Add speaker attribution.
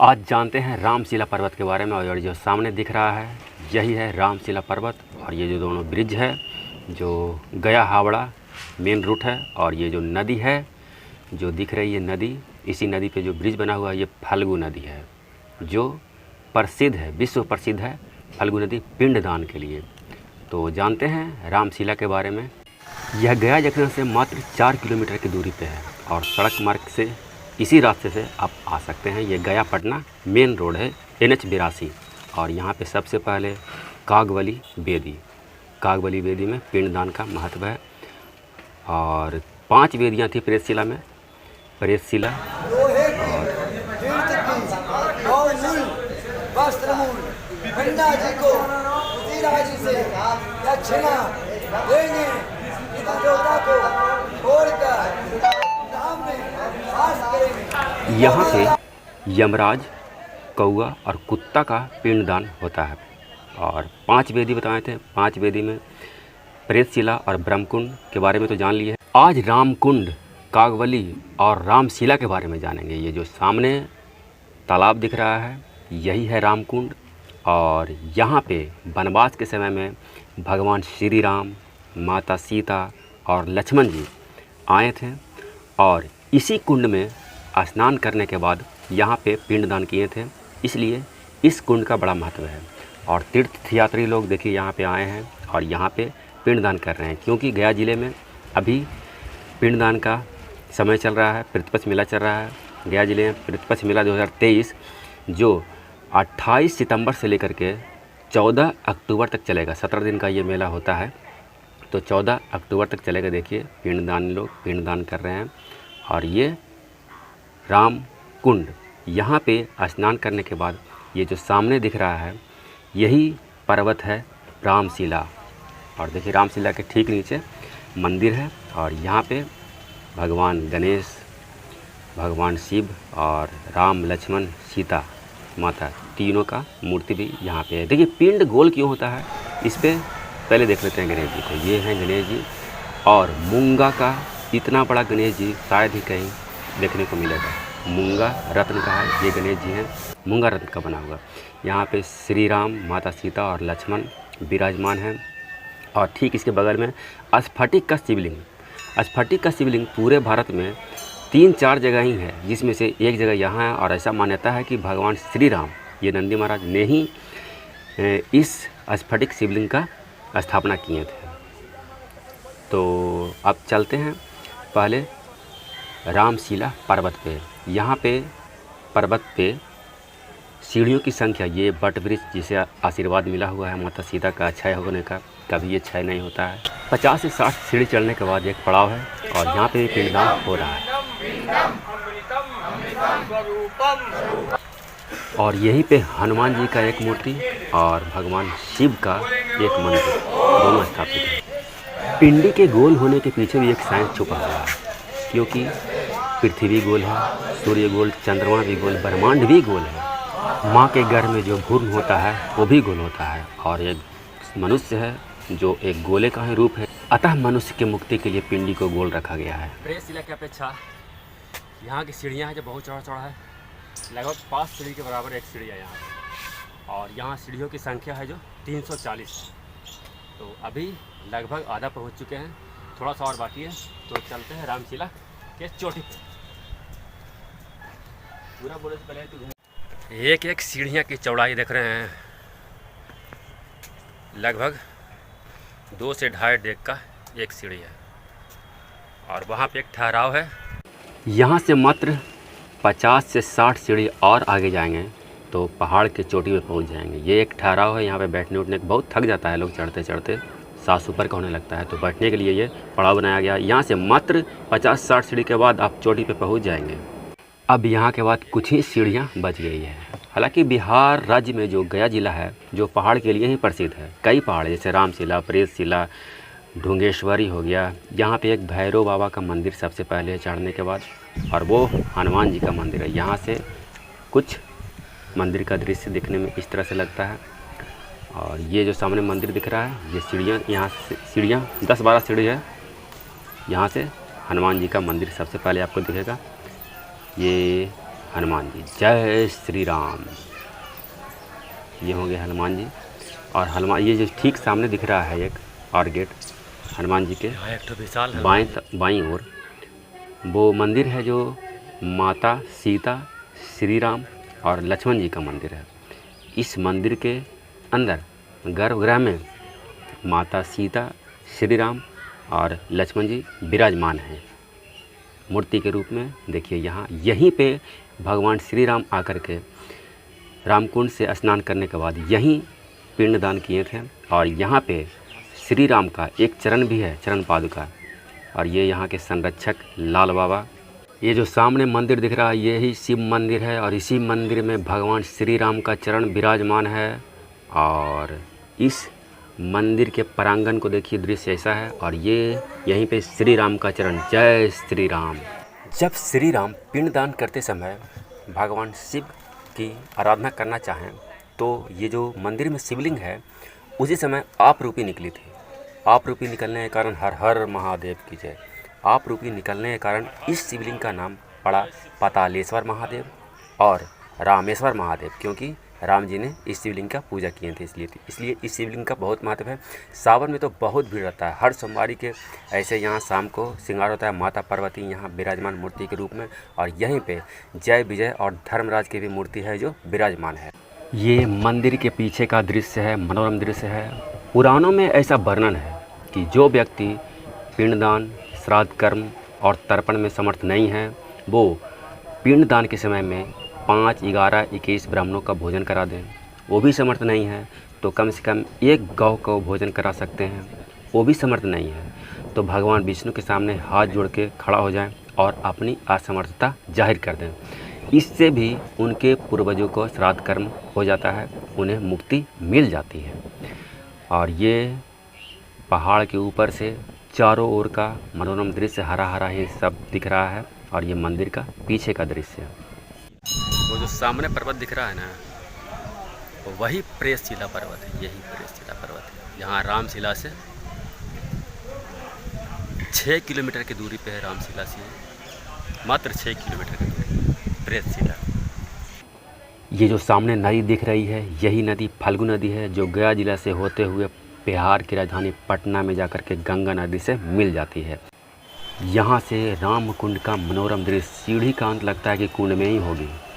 Speaker 1: आज जानते हैं रामशिला पर्वत के बारे में। और जो सामने दिख रहा है यही है रामशिला पर्वत। और ये जो दोनों ब्रिज है जो गया हावड़ा मेन रूट है। और ये जो नदी है जो दिख रही है नदी, इसी नदी पे जो ब्रिज बना हुआ है ये फल्गु नदी है जो प्रसिद्ध है, विश्व प्रसिद्ध है फल्गु नदी पिंडदान के लिए। तो जानते हैं रामशिला के बारे में। यह गया जंक्शन से मात्र 4 किलोमीटर की दूरी पे है और सड़क मार्ग से इसी रास्ते से आप आ सकते हैं। ये गया पटना मेन रोड है NH 82। और यहाँ पे सबसे पहले कागवली वेदी में पिंडदान का महत्व है। और 5 वेदियाँ थी प्रेतशिला में, प्रेतशिला यहाँ पे यमराज, कौआ और कुत्ता का पिंडदान होता है। और 5 वेदी बताए थे, 5 वेदी में प्रेतशिला और ब्रह्मकुंड के बारे में तो जान लिए। आज रामकुंड, कागवली और रामशिला के बारे में जानेंगे। ये जो सामने तालाब दिख रहा है यही है रामकुंड। और यहाँ पे वनवास के समय में भगवान श्री राम, माता सीता और लक्ष्मण जी आए थे और इसी कुंड में स्नान करने के बाद यहाँ पे पिंडदान किए थे। इसलिए इस कुंड का बड़ा महत्व है। और तीर्थयात्री लोग देखिए यहाँ पे आए हैं और यहाँ पे पिंडदान कर रहे हैं, क्योंकि गया ज़िले में अभी पिंडदान का समय चल रहा है, पितृपक्ष मेला चल रहा है। गया ज़िले में पितृपक्ष मेला 2023 जो 28 सितंबर से लेकर के 14 अक्टूबर तक चलेगा। 17 दिन का ये मेला होता है, तो 14 अक्टूबर तक चलेगा। देखिए लोग पिंडदान कर रहे हैं। और ये राम कुंड, यहाँ पे स्नान करने के बाद ये जो सामने दिख रहा है यही पर्वत है रामशिला। और देखिए रामशिला के ठीक नीचे मंदिर है और यहाँ पे भगवान गणेश, भगवान शिव और राम, लक्ष्मण, सीता माता तीनों का मूर्ति भी यहाँ पे है। देखिए पिंड गोल क्यों होता है, इस पे पहले देख लेते हैं गणेश जी को। ये हैं गणेश जी और मूंगा का इतना बड़ा गणेश जी शायद ही कहीं देखने को मिलेगा। मूंगा रत्न का है ये गणेश जी हैं, मूंगा रत्न का बना हुआ। यहाँ पे श्री राम, माता सीता और लक्ष्मण विराजमान हैं। और ठीक इसके बगल में स्फटिक का शिवलिंग पूरे भारत में 3-4 जगह ही है, जिसमें से एक जगह यहाँ है। और ऐसा मान्यता है कि भगवान श्री राम, ये नंदी महाराज ने ही इस स्फटिक शिवलिंग का स्थापना किए थे। तो अब चलते हैं पहले रामशिला पर्वत पे। यहाँ पे पर्वत पे सीढ़ियों की संख्या, ये बट वृक्ष जिसे आशीर्वाद मिला हुआ है माता सीता का क्षय होने का, कभी ये क्षय नहीं होता है। 50 से 60 सीढ़ी चढ़ने के बाद एक पड़ाव है और यहाँ पे पिंडदान हो रहा है। और यहीं पे हनुमान जी का एक मूर्ति और भगवान शिव का एक मंदिर दोनों स्थापित है। पिंडी के गोल होने के पीछे भी एक साइंस छुपा हुआ है, क्योंकि पृथ्वी गोल है, सूर्य गोल, चंद्रमा भी गोल, ब्रह्मांड भी गोल है। माँ के गर्भ में जो भ्रूण होता है वो भी गोल होता है। और एक मनुष्य है जो एक गोले का ही रूप है, अतः मनुष्य के मुक्ति के लिए पिंडी को गोल रखा गया है। प्रेतशिला की अपेक्षा यहाँ की सीढ़ियाँ हैं जो बहुत चौड़ा है, लगभग 5 सीढ़ी के बराबर एक सीढ़ी है यहाँ। और यहाँ सीढ़ियों की संख्या है जो 340। तो अभी लगभग आधा पहुँच चुके हैं, थोड़ा सा और बाकी है। तो चलते हैं रामशिला के चोटी पे। पूरा बोले से पहले तो एक सीढ़ियाँ की चौड़ाई देख रहे हैं, लगभग 2 से 2.5 डेग का एक सीढ़ी है। और वहाँ पे एक ठहराव है। यहाँ से मात्र 50 से 60 सीढ़ी और आगे जाएंगे तो पहाड़ के चोटी पे पहुँच जाएंगे। ये एक ठहराव है, यहाँ पे बैठने उठने का बहुत थक जाता है लोग, चढ़ते चढ़ते सांस ऊपर का होने लगता है। तो बैठने के लिए ये पड़ाव बनाया गया। यहाँ से मात्र 50-60 सीढ़ी के बाद आप चोटी पे पहुँच जाएंगे। अब यहाँ के बाद कुछ ही सीढ़ियाँ बच गई है। हालांकि बिहार राज्य में जो गया ज़िला है जो पहाड़ के लिए ही प्रसिद्ध है, कई पहाड़ जैसे रामशिला, प्रेतशिला, ढुंगेश्वरी हो गया। यहाँ पे एक भैरव बाबा का मंदिर सबसे पहले चढ़ने के बाद, और वो हनुमान जी का मंदिर है। यहाँ से कुछ मंदिर का दृश्य दिखने में इस तरह से लगता है। और ये जो सामने मंदिर दिख रहा है ये सीढ़ियाँ, यहाँ से सीढ़ियाँ 10-12 सीढ़ी है। यहाँ से हनुमान जी का मंदिर सबसे पहले आपको दिखेगा। ये हनुमान जी। जय श्री राम। ये होंगे हनुमान जी। और हनुमान, ये जो ठीक सामने दिख रहा है एक और गेट हनुमान जी के बाईं ओर, वो मंदिर है जो माता सीता, श्री राम और लक्ष्मण जी का मंदिर है। इस मंदिर के अंदर गर्भगृह में माता सीता, श्री राम और लक्ष्मण जी विराजमान हैं मूर्ति के रूप में। देखिए यहाँ, यहीं पे भगवान श्री राम आकर के रामकुंड से स्नान करने के बाद यहीं पिंडदान किए थे। और यहाँ पे श्री राम का एक चरण भी है, चरण पादुका। और ये यहाँ के संरक्षक लाल बाबा। ये जो सामने मंदिर दिख रहा है, यही शिव मंदिर है और इसी मंदिर में भगवान श्री राम का चरण विराजमान है। और इस मंदिर के प्रांगण को देखिए, दृश्य ऐसा है। और ये यहीं पे श्री राम का चरण। जय श्री राम। जब श्री राम पिंडदान करते समय भगवान शिव की आराधना करना चाहें तो ये जो मंदिर में शिवलिंग है उसी समय आप रूपी निकली थी। आप रूपी निकलने के कारण हर हर महादेव की जय। आप रूपी निकलने के कारण इस शिवलिंग का नाम पड़ा पातालेश्वर महादेव और रामेश्वर महादेव, क्योंकि राम जी ने इस शिवलिंग का पूजा किए थे, इसलिए इस शिवलिंग का बहुत महत्व है। सावन में तो बहुत भीड़ रहता है। हर सोमवारी के ऐसे यहाँ शाम को श्रृंगार होता है माता पार्वती यहाँ विराजमान मूर्ति के रूप में। और यहीं पे जय विजय और धर्मराज की भी मूर्ति है जो विराजमान है। ये मंदिर के पीछे का दृश्य है, मनोरम दृश्य है। पुराणों में ऐसा वर्णन है कि जो व्यक्ति पिंडदान, श्राद्ध कर्म और तर्पण में समर्थ नहीं है, वो पिंडदान के समय में 5, 11, 21 ब्राह्मणों का भोजन करा दें। वो भी समर्थ नहीं है तो कम से कम एक गौ को भोजन करा सकते हैं। वो भी समर्थ नहीं है तो भगवान विष्णु के सामने हाथ जोड़ के खड़ा हो जाएं और अपनी असमर्थता जाहिर कर दें। इससे भी उनके पूर्वजों को श्राद्ध कर्म हो जाता है, उन्हें मुक्ति मिल जाती है। और ये पहाड़ के ऊपर से चारों ओर का मनोरम दृश्य, हरा हरा ही सब दिख रहा है। और ये मंदिर का पीछे का दृश्य है। वो जो सामने पर्वत दिख रहा है ना, वो वही प्रेसशिला पर्वत है। यही प्रेसशिला पर्वत है। यहाँ रामशिला से 6 किलोमीटर की दूरी पे है। रामशिला से मात्र 6 किलोमीटर की दूरी प्रेसशिला। ये जो सामने नदी दिख रही है, यही नदी फल्गु नदी है, जो गया जिला से होते हुए बिहार की राजधानी पटना में जाकर के गंगा नदी से मिल जाती है। यहाँ से राम कुंड का मनोरम दृश्य, सीढ़ी का अंत लगता है कि कुंड में ही होगी।